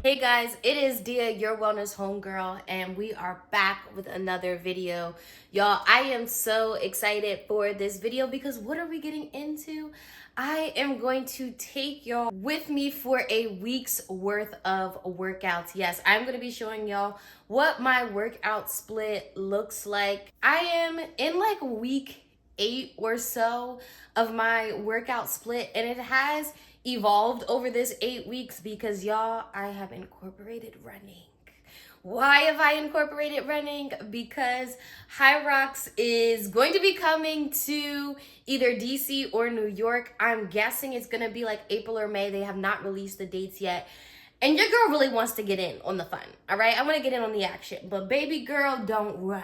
Hey guys, it is Dia, your wellness homegirl, and we are back with another video. Y'all, I am so excited for this video because what are we getting into? I am going to take y'all with me for a week's worth of workouts. Yes, I'm going to be showing y'all what my workout split looks like. I am in like week 8 or so of my workout split, and it has evolved over this 8 weeks because y'all, I have incorporated running. Why have I incorporated running? Because High Rocks is going to be coming to either DC or New York. I'm guessing it's going to be like April or May. They have not released the dates yet. And your girl really wants to get in on the fun, all right? I want to get in on the action, but baby girl, don't run.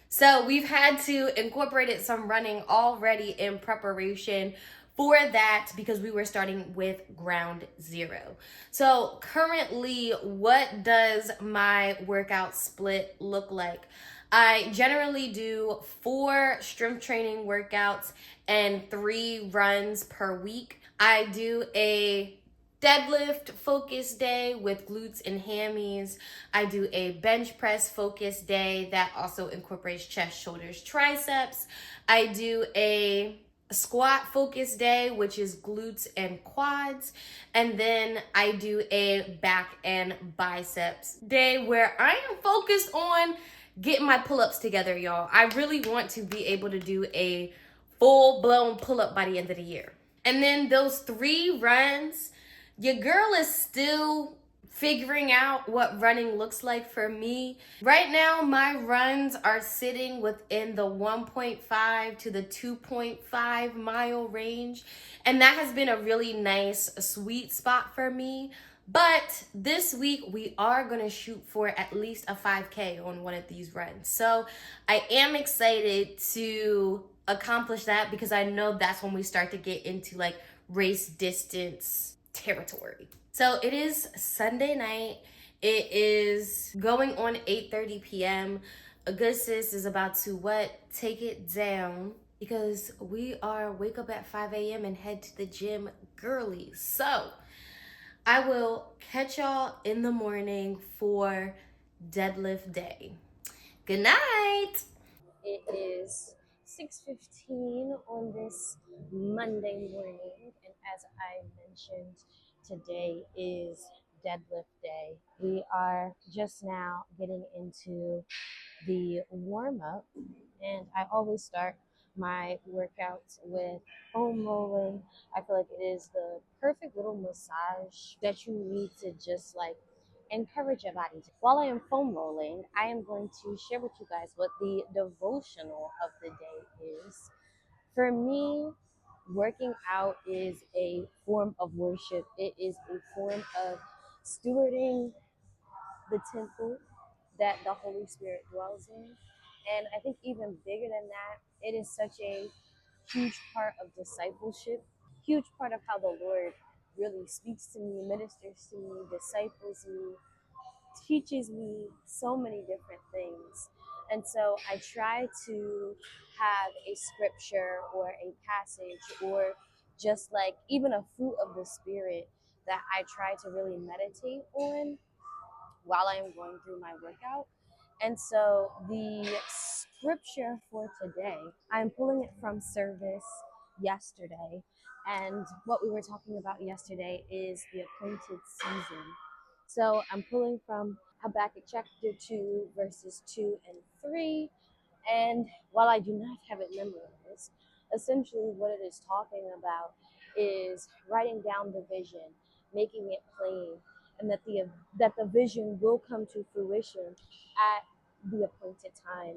So we've had to incorporate some running already in preparation for that because we were starting with ground zero. So currently, what does my workout split look like? I generally do 4 strength training workouts and 3 runs per week. I do a deadlift focus day with glutes and hammies. I do a bench press focus day that also incorporates chest, shoulders, triceps. I do a squat focus day, which is glutes and quads. And then I do a back and biceps day where I am focused on getting my pull-ups together, y'all. I really want to be able to do a full-blown pull-up by the end of the year. And then those 3 runs, your girl is still figuring out what running looks like for me. Right now, my runs are sitting within the 1.5 to the 2.5 mile range. And that has been a really nice sweet spot for me. But this week, we are going to shoot for at least a 5K on one of these runs. So I am excited to accomplish that because I know that's when we start to get into like race distance territory. So it is Sunday night. It is going on 8:30 p.m. A good sis is about to what? Take it down because we are wake up at 5 a.m. and head to the gym girly. So I will catch y'all in the morning for deadlift day. Good night. It is 6:15 on this Monday morning, and as I mentioned, today is deadlift day. We are just now getting into the warm up, and I always start my workouts with foam rolling. I feel like it is the perfect little massage that you need to just like encourage your body. While I am foam rolling, I am going to share with you guys what the devotional of the day is. For me, working out is a form of worship. It is a form of stewarding the temple that the Holy Spirit dwells in. And I think even bigger than that, it is such a huge part of discipleship, huge part of how the Lord really speaks to me, ministers to me, disciples me, teaches me so many different things. And so I try to have a scripture or a passage or just like even a fruit of the Spirit that I try to really meditate on while I am going through my workout. And so the scripture for today, I'm pulling it from service yesterday. And what we were talking about yesterday is the appointed season. So I'm pulling from Habakkuk chapter 2, verses 2 and 3. And while I do not have it memorized, essentially what it is talking about is writing down the vision, making it plain, and that the vision will come to fruition at the appointed time.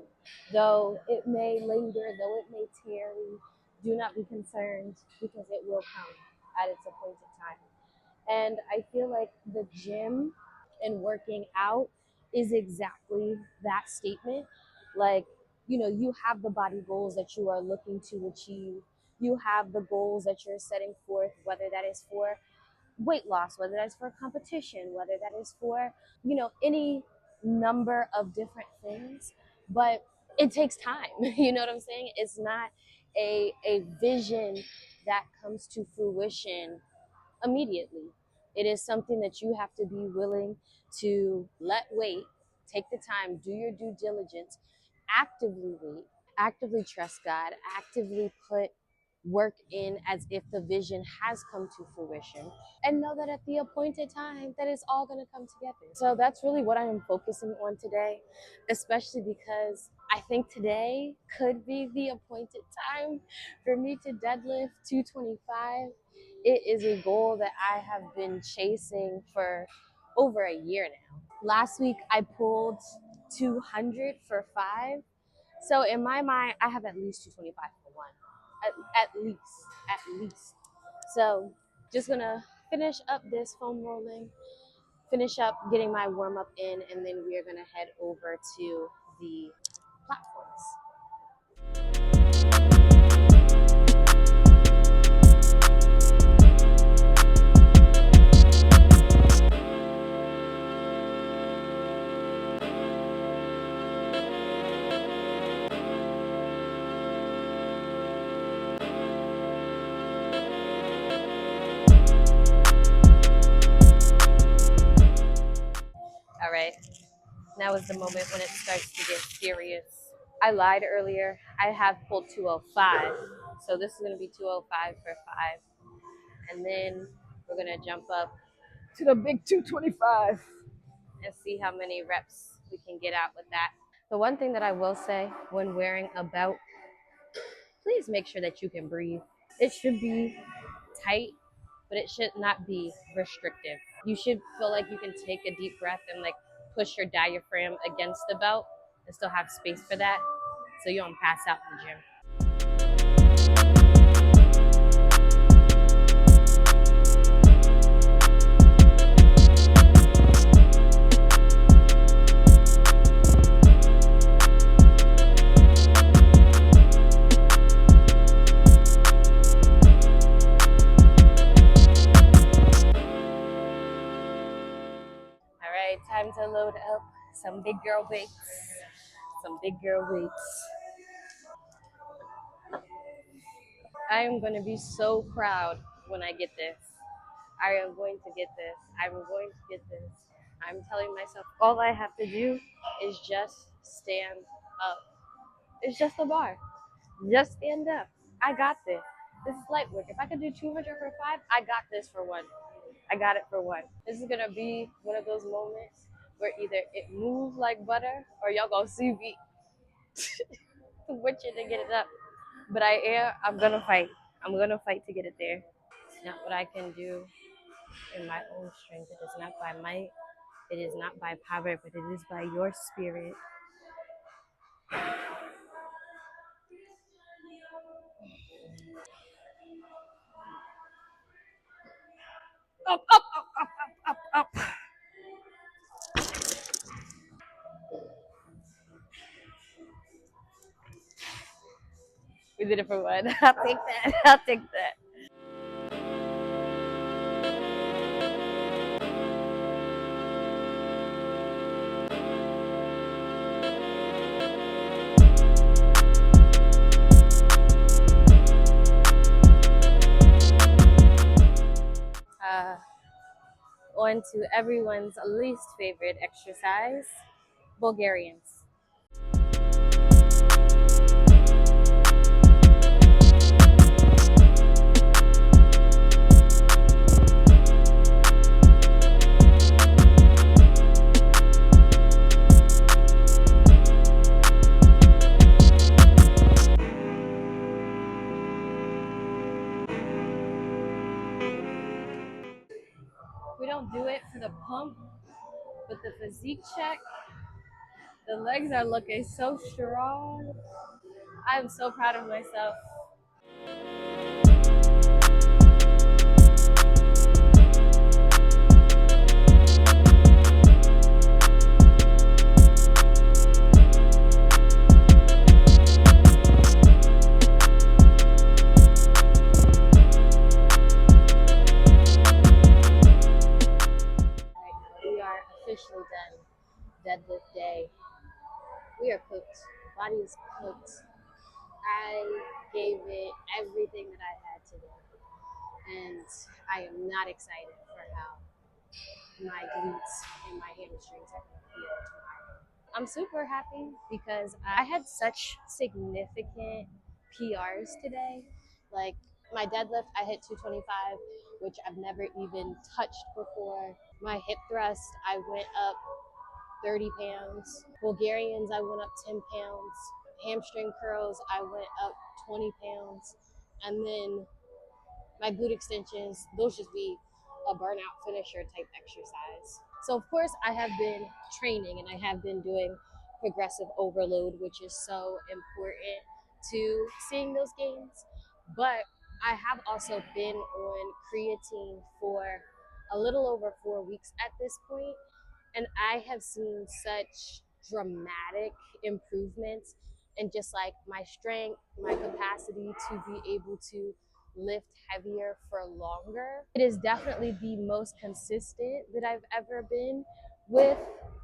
Though it may linger, though it may tarry, do not be concerned because it will come at its appointed time. And I feel like the gym and working out is exactly that statement. Like, you have the body goals that you are looking to achieve. You have the goals that you're setting forth, whether that is for weight loss, whether that's for competition, whether that is for, any number of different things. But it takes time. You know what I'm saying? It's not a vision that comes to fruition immediately. It is something that you have to be willing to let wait, take the time, do your due diligence, actively wait, actively trust God, actively put work in as if the vision has come to fruition, and know that at the appointed time that it's all going to come together. So that's really what I am focusing on today, especially because I think today could be the appointed time for me to deadlift 225. It is a goal that I have been chasing for over a year now. Last week I pulled 200 for 5. So in my mind, I have at least 225 for 1. At least. At least. So just gonna finish up this foam rolling, finish up getting my warm up in, and then we are gonna head over to the platforms. All right, now is the moment when it starts to get serious. I lied earlier. I have pulled 205. So this is going to be 205 for 5. And then we're going to jump up to the big 225 and see how many reps we can get out with that. The one thing that I will say when wearing a belt, please make sure that you can breathe. It should be tight, but it should not be restrictive. You should feel like you can take a deep breath and like push your diaphragm against the belt and still have space for that so you don't pass out in the gym. All right, time to load up some big girl weights. Some big girl weights. I am going to be so proud when I get this. I am going to get this. I'm going to get this. I'm telling myself all I have to do is just stand up. It's just a bar. Just stand up. I got this. This is light work. If I could do 200 for 5, I got this for 1. I got it for 1. This is going to be one of those moments where either it moves like butter or y'all going to see me switching to get it up. But I'm going to fight. I'm going to fight to get it there. It's not what I can do in my own strength. It is not by might. It is not by power, but it is by your spirit. Up, up, up, up, up, up, up. We did it for 1. I'll take that. I'll take that. On to everyone's least favorite exercise, Bulgarians. We don't do it for the pump, but the physique check. The legs are looking so strong. I'm so proud of myself. We are officially done. Deadlift day. We are cooked. Body is cooked. I gave it everything that I had today. And I am not excited for how my glutes and my hamstrings are going to feel tomorrow. I'm super happy because I had such significant PRs today. Like my deadlift, I hit 225, which I've never even touched before. My hip thrust, I went up 30 pounds. Bulgarians, I went up 10 pounds. Hamstring curls, I went up 20 pounds. And then my glute extensions, those just be a burnout finisher type exercise. So of course I have been training and I have been doing progressive overload, which is so important to seeing those gains. But I have also been on creatine for a little over 4 weeks at this point, and I have seen such dramatic improvements in just like my strength, my capacity to be able to lift heavier for longer. It is definitely the most consistent that I've ever been with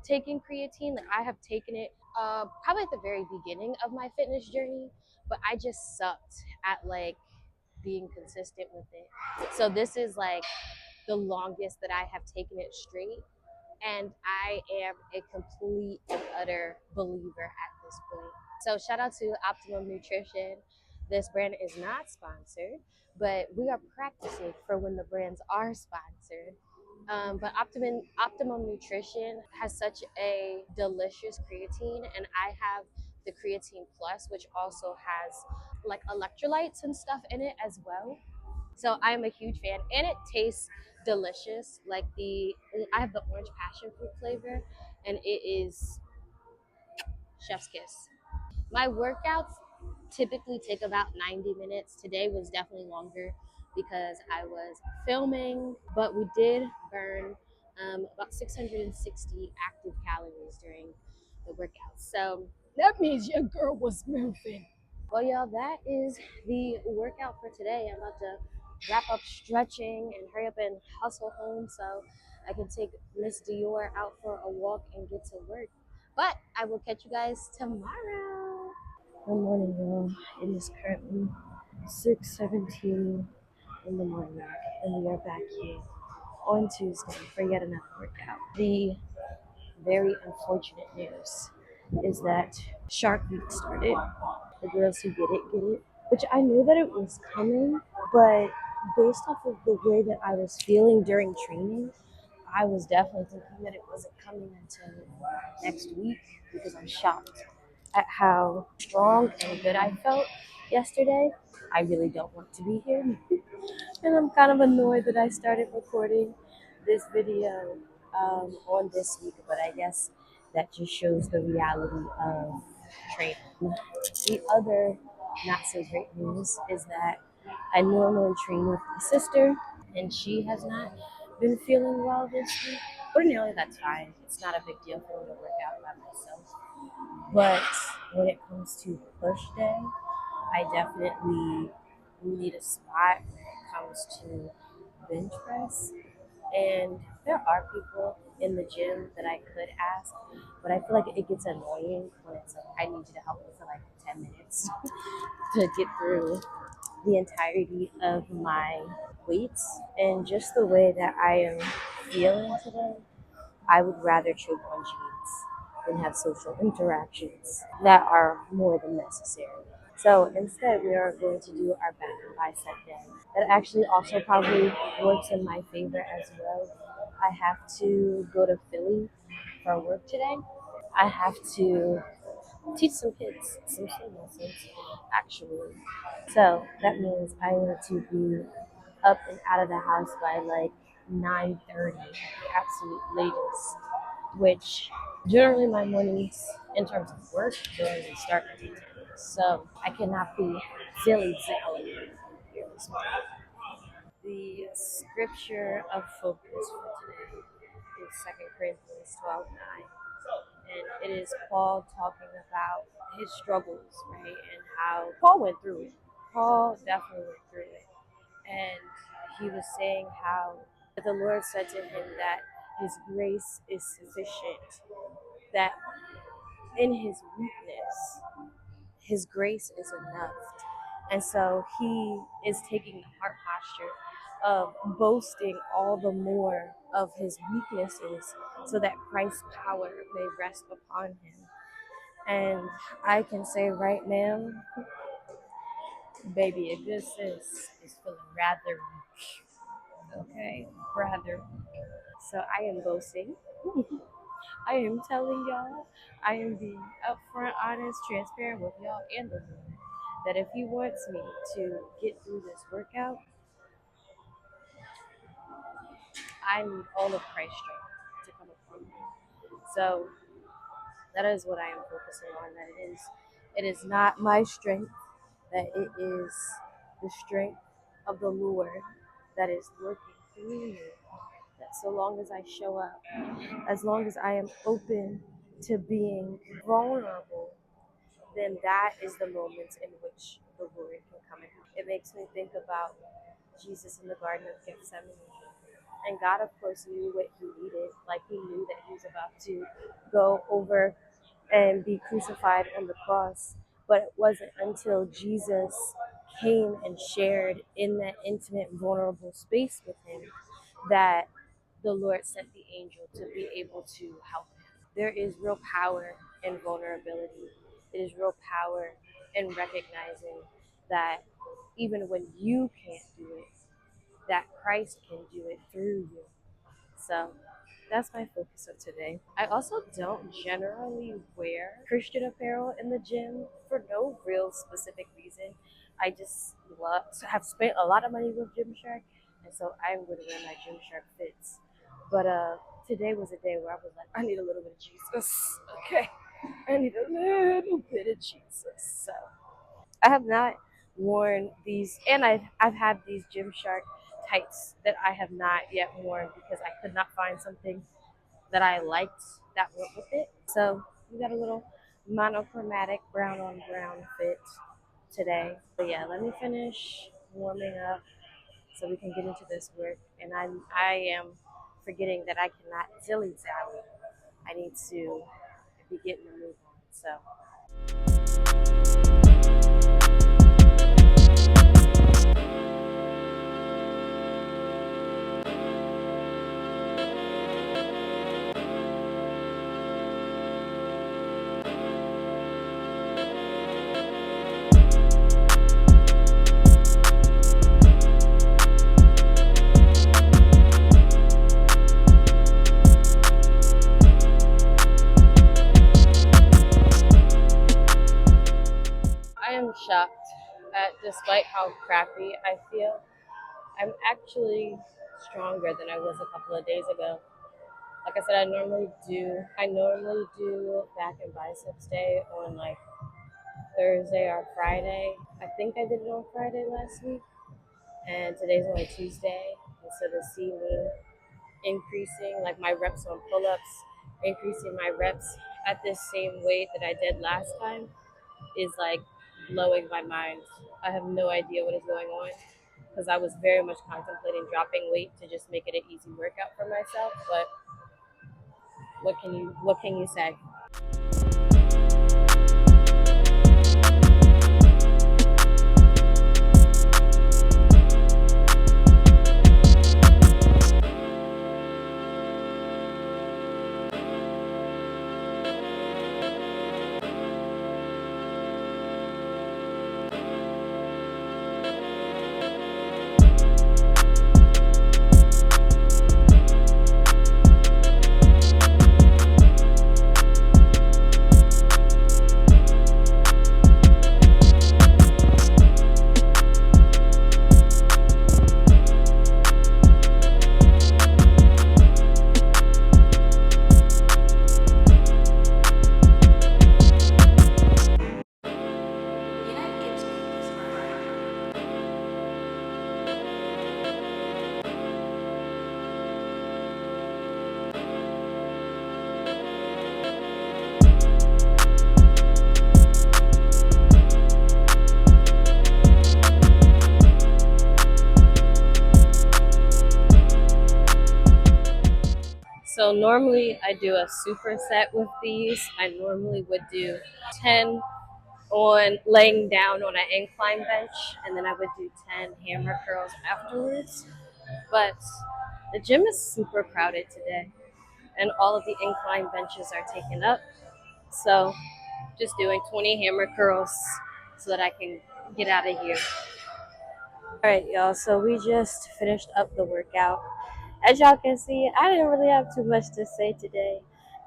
taking creatine. Like I have taken it probably at the very beginning of my fitness journey, but I just sucked at like being consistent with it. So this is like the longest that I have taken it straight, and I am a complete and utter believer at this point. So shout out to Optimum Nutrition. This brand is not sponsored, but we are practicing for when the brands are sponsored. But Optimum Nutrition has such a delicious creatine, and I have the creatine plus, which also has like electrolytes and stuff in it as well. So I'm a huge fan, and it tastes delicious. Like I have the orange passion fruit flavor, and it is chef's kiss. My workouts typically take about 90 minutes. Today was definitely longer because I was filming, but we did burn about 660 active calories during the workout. So that means your girl was moving. Well, y'all, that is the workout for today. I'm about to wrap up stretching and hurry up and hustle home so I can take Miss Dior out for a walk and get to work. But I will catch you guys tomorrow. Good morning, y'all. It is currently 6:17 in the morning, and we are back here on Tuesday for yet another workout. The very unfortunate news is that Shark Week started. The girls who get it, which I knew that it was coming, but based off of the way that I was feeling during training, I was definitely thinking that it wasn't coming until next week because I'm shocked at how strong and good I felt yesterday. I really don't want to be here. And I'm kind of annoyed that I started recording this video on this week, but I guess that just shows the reality of training. The other not so great news is that I normally train with my sister, and she has not been feeling well this week. Ordinarily, that's fine. It's not a big deal for me to work out by myself. But when it comes to push day, I definitely need a spot when it comes to bench press. And there are people in the gym that I could ask, but I feel like it gets annoying when it's like, I need you to help me for like 10 minutes to get through the entirety of my weights. And just the way that I am feeling today, I would rather choke on jeans than have social interactions that are more than necessary. So instead, we are going to do our back and bicep day. That actually also probably works in my favor as well. I have to go to Philly for work today. I have to teach some kids some swim lessons, actually. So that means I need to be up and out of the house by like 9:30 at the absolute latest, which generally my mornings in terms of work generally start at 8:10. So I cannot be silly zally here this morning. The scripture of focus for today is 2 Corinthians 12:9. And it is Paul talking about his struggles, right? And how Paul went through it. Paul definitely went through it. And he was saying how the Lord said to him that his grace is sufficient, that in his weakness, his grace is enough. And so he is taking the heart posture of boasting all the more of his weaknesses so that Christ's power may rest upon him. And I can say right now, baby, if this is feeling rather weak, okay, rather. So I am boasting. I am telling y'all, I am being upfront, honest, transparent with y'all and the Lord that if he wants me to get through this workout, I need all of Christ's strength to come upon me. So that is what I am focusing on. That it is not my strength, that it is the strength of the Lord that is working through me. That so long as I show up, as long as I am open to being vulnerable, then that is the moment in which the Lord can come and help. It makes me think about Jesus in the Garden of Gethsemane. And God, of course, knew what he needed. Like, he knew that he was about to go over and be crucified on the cross. But it wasn't until Jesus came and shared in that intimate, vulnerable space with him that the Lord sent the angel to be able to help him. There is real power in vulnerability. It is real power in recognizing that even when you can't do it, that Christ can do it through you. So that's my focus of today. I also don't generally wear Christian apparel in the gym for no real specific reason. I just have spent a lot of money with Gymshark, and so I'm going to wear my Gymshark fits. But today was a day where I was like, I need a little bit of Jesus. Okay, I need a little bit of Jesus. So I have not worn these, and I've had these Gymshark tights that I have not yet worn because I could not find something that I liked that went with it. So we got a little monochromatic brown on brown fit today. But yeah, let me finish warming up so we can get into this work. And I am forgetting that I cannot dilly dally. I need to be getting the move on. So I am shocked at, despite how crappy I feel, I'm actually stronger than I was a couple of days ago. Like I said, I normally do back and biceps day on like Thursday or Friday. I think I did it on Friday last week, and today's only Tuesday. And so to see me increasing like my reps on pull-ups, increasing my reps at this same weight that I did last time is like blowing my mind. I have no idea what is going on because I was very much contemplating dropping weight to just make it an easy workout for myself. But what can you say? So normally I do a superset with these. I normally would do 10 on laying down on an incline bench, and then I would do 10 hammer curls afterwards. But the gym is super crowded today, and all of the incline benches are taken up. So just doing 20 hammer curls so that I can get out of here. All right, y'all. So we just finished up the workout. As y'all can see, I didn't really have too much to say today.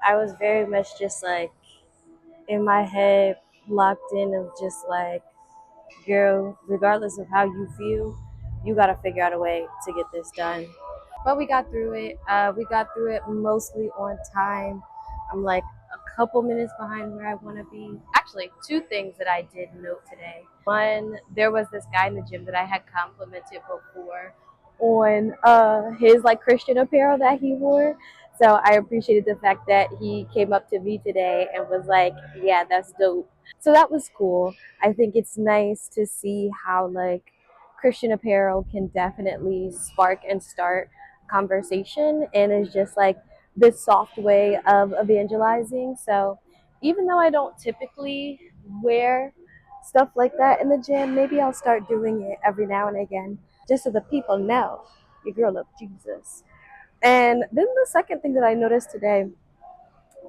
I was very much just like in my head, locked in of just like, girl, regardless of how you feel, you got to figure out a way to get this done. But we got through it. We got through it mostly on time. I'm like a couple minutes behind where I want to be. Actually, two things that I did note today. One, there was this guy in the gym that I had complimented before on his like Christian apparel that he wore. So I appreciated the fact that he came up to me today and was like, "Yeah, that's dope." So that was cool. I think it's nice to see how like Christian apparel can definitely spark and start conversation, and is just like this soft way of evangelizing. So even though I don't typically wear stuff like that in the gym, maybe I'll start doing it every now and again just so the people know your girl loves Jesus. And then the second thing that I noticed today,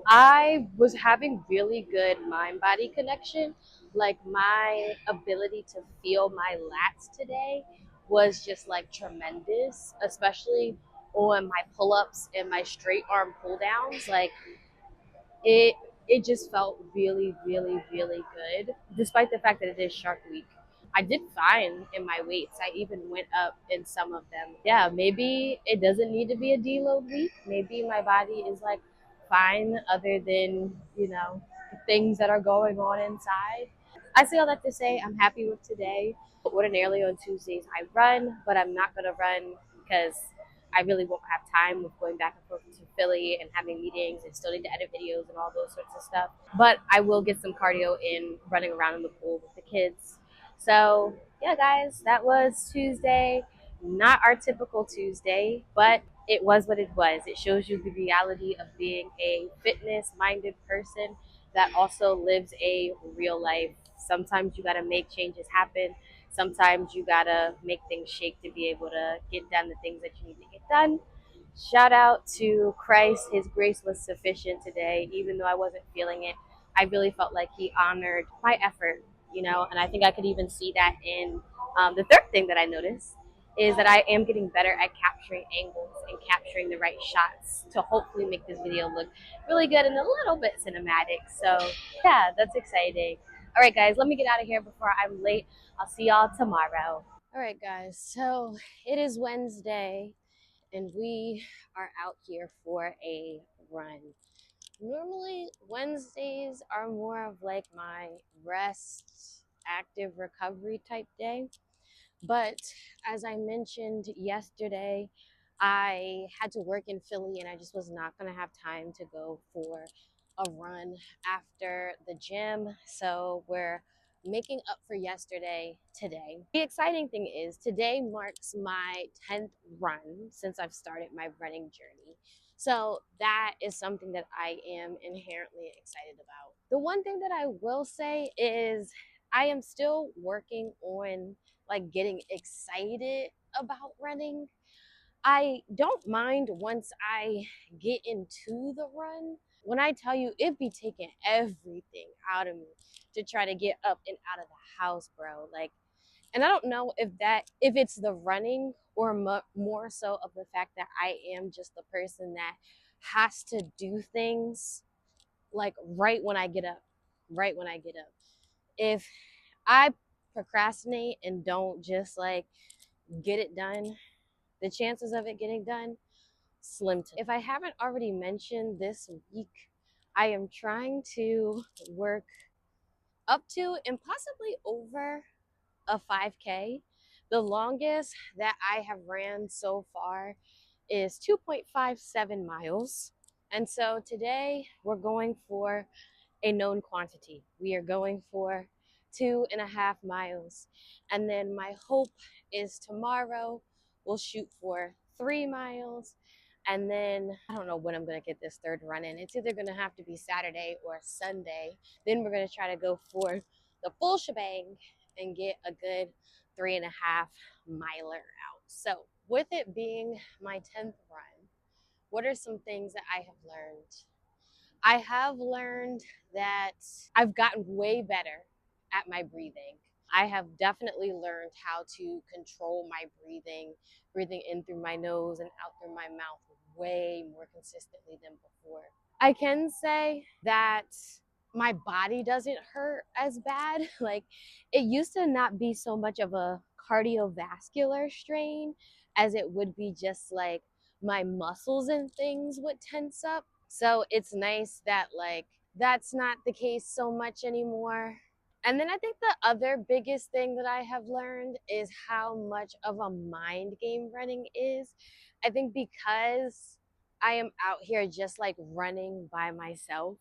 I was having really good mind body connection. Like my ability to feel my lats today was just like tremendous, especially on my pull ups and my straight arm pull downs. Like it it just felt really, really, really good, despite the fact that it is Shark Week. I did fine in my weights. I even went up in some of them. Yeah, maybe it doesn't need to be a deload week. Maybe my body is like fine, other than, things that are going on inside. I say all that to say I'm happy with today. Ordinarily on Tuesdays I run, but I'm not gonna run because I really won't have time with going back and forth to Philly and having meetings and still need to edit videos and all those sorts of stuff. But I will get some cardio in running around in the pool with the kids. So yeah, guys, that was Tuesday. Not our typical Tuesday, but it was what it was. It shows you the reality of being a fitness minded person that also lives a real life. Sometimes you got to make changes happen. Sometimes you got to make things shake to be able to get done the things that you need to get done. Shout out to Christ. His grace was sufficient today, even though I wasn't feeling it. I really felt like he honored my effort, and I think I could even see that in the third thing that I noticed is that I am getting better at capturing angles and capturing the right shots to hopefully make this video look really good and a little bit cinematic. So yeah, that's exciting. All right, guys, let me get out of here before I'm late. I'll see y'all tomorrow. All right, guys, so it is Wednesday and we are out here for a run. Normally, Wednesdays are more of like my rest, active recovery type day. But as I mentioned yesterday, I had to work in Philly and I just was not going to have time to go for a run after the gym. So we're making up for yesterday today. The exciting thing is today marks my 10th run since I've started my running journey. So that is something that I am inherently excited about. The one thing that I will say is I am still working on like getting excited about running. I don't mind once I get into the run. When I tell you, it be taking everything out of me to try to get up and out of the house, bro. Like, and I don't know if it's the running or more so of the fact that I am just the person that has to do things like right when I get up, right when I get up. If I procrastinate and don't just like get it done, the chances of it getting done, slim to. If I haven't already mentioned this week, I am trying to work up to and possibly over a 5K. The longest that I have ran so far is 2.57 miles. And so today we're going for a known quantity. We are going for 2.5 miles. And then my hope is tomorrow we'll shoot for 3 miles. And then I don't know when I'm going to get this third run in. It's either going to have to be Saturday or Sunday. Then we're going to try to go for the full shebang and get a good 3.5 miler out. So with it being my 10th run, what are some things that I have learned? I have learned that I've gotten way better at my breathing. I have definitely learned how to control my breathing in through my nose and out through my mouth way more consistently than before. I can say that my body doesn't hurt as bad. Like, it used to not be so much of a cardiovascular strain as it would be just like my muscles and things would tense up. So it's nice that like that's not the case so much anymore. And then I think the other biggest thing that I have learned is how much of a mind game running is. I think because I am out here just like running by myself,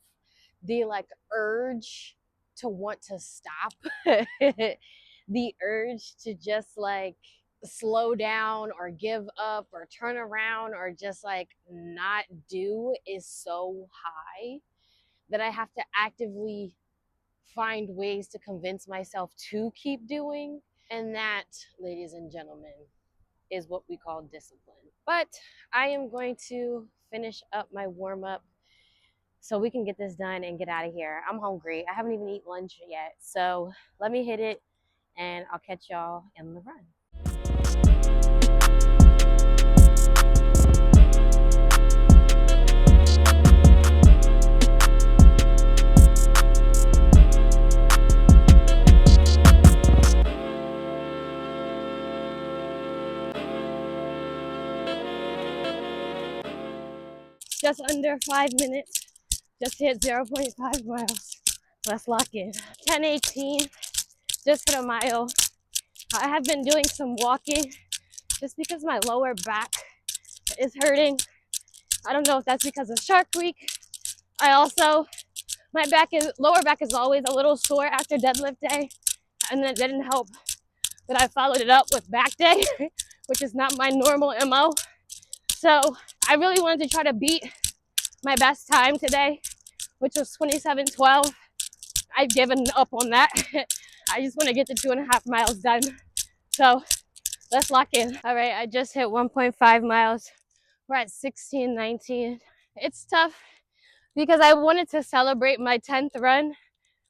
the like urge to want to stop, the urge to just like slow down or give up or turn around or just like not do is so high that I have to actively find ways to convince myself to keep doing. And that, ladies and gentlemen, is what we call discipline. But I am going to finish up my warm up so we can get this done and get out of here. I'm hungry. I haven't even eaten lunch yet. So let me hit it and I'll catch y'all in the run. Just under 5 minutes. Just hit 0.5 miles. Let's lock in. 10:18, just hit a mile. I have been doing some walking just because my lower back is hurting. I don't know if that's because of Shark Week. My lower back is always a little sore after deadlift day, and it didn't help that I followed it up with back day, which is not my normal MO. So I really wanted to try to beat my best time today, which was 27:12. I've given up on that. I just want to get the 2.5 miles done. So let's lock in. All right, I just hit 1.5 miles. We're at 16:19. It's tough because I wanted to celebrate my 10th run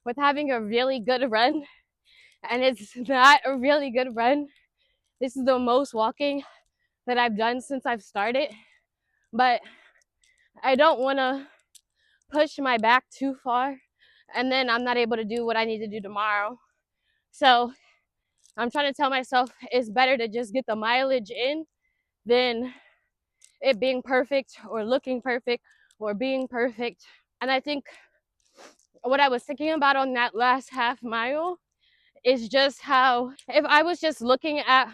with having a really good run, and it's not a really good run. This is the most walking that I've done since I've started, but I don't want to push my back too far, and then I'm not able to do what I need to do tomorrow. So I'm trying to tell myself it's better to just get the mileage in than it being perfect or looking perfect or being perfect. And I think what I was thinking about on that last half mile is just how if I was just looking at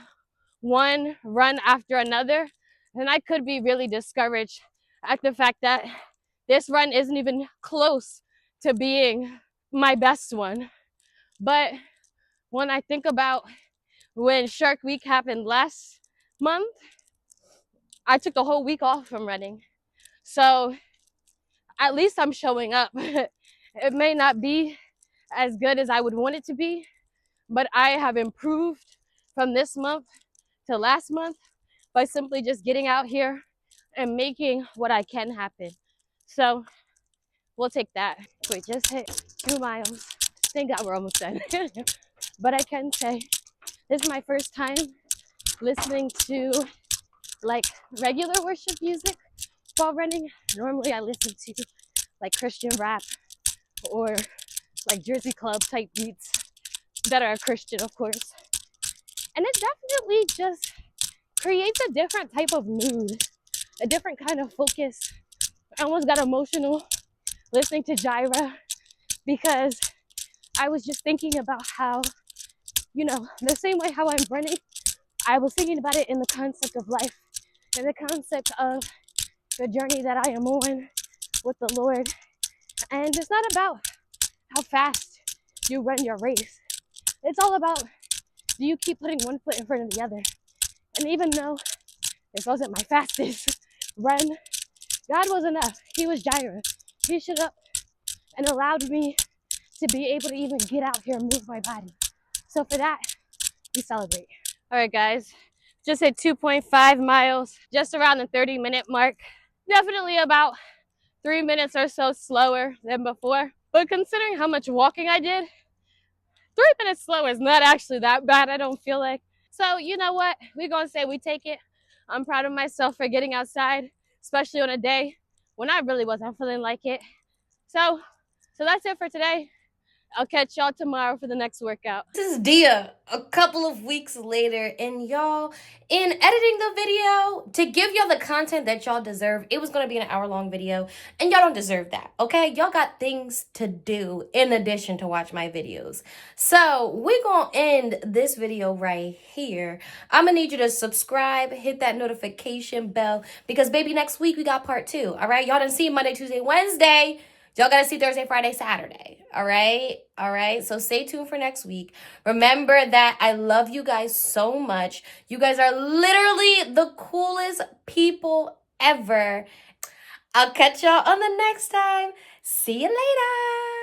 one run after another, then I could be really discouraged at the fact that this run isn't even close to being my best one. But when I think about when Shark Week happened last month, I took the whole week off from running. So at least I'm showing up. It may not be as good as I would want it to be, but I have improved from this month to last month by simply just getting out here and making what I can happen. So we'll take that. We just hit 2 miles. Thank God we're almost done. But I can say this is my first time listening to like regular worship music while running. Normally I listen to like Christian rap or like Jersey Club type beats that are Christian, of course. And it definitely just creates a different type of mood, a different kind of focus. I almost got emotional listening to Jaira because I was just thinking about how, the same way how I'm running, I was thinking about it in the concept of life, in the concept of the journey that I am on with the Lord. And it's not about how fast you run your race. It's all about, do you keep putting one foot in front of the other? And even though this wasn't my fastest run, God was enough. He was Jireh. He showed up and allowed me to be able to even get out here and move my body. So for that, we celebrate. All right, guys, Just hit 2.5 miles, just around the 30-minute mark. Definitely about 3 minutes or so slower than before. But considering how much walking I did, 3 minutes slower is not actually that bad, I don't feel like. So you know what? We're gonna say we take it. I'm proud of myself for getting outside, especially on a day when I really wasn't feeling like it. So that's it for today. I'll catch y'all tomorrow for the next workout. This is Dia a couple of weeks later, and y'all, in editing the video to give y'all the content that y'all deserve, it was gonna be an hour-long video, and y'all don't deserve that, okay? Y'all got things to do in addition to watch my videos. So we're gonna end this video right here. I'm gonna need you to subscribe, hit that notification bell, because baby, next week we got part 2, all right? Y'all done see Monday, Tuesday, Wednesday. Y'all gotta see Thursday, Friday, Saturday. All right? All right? So stay tuned for next week. Remember that I love you guys so much. You guys are literally the coolest people ever. I'll catch y'all on the next time. See you later.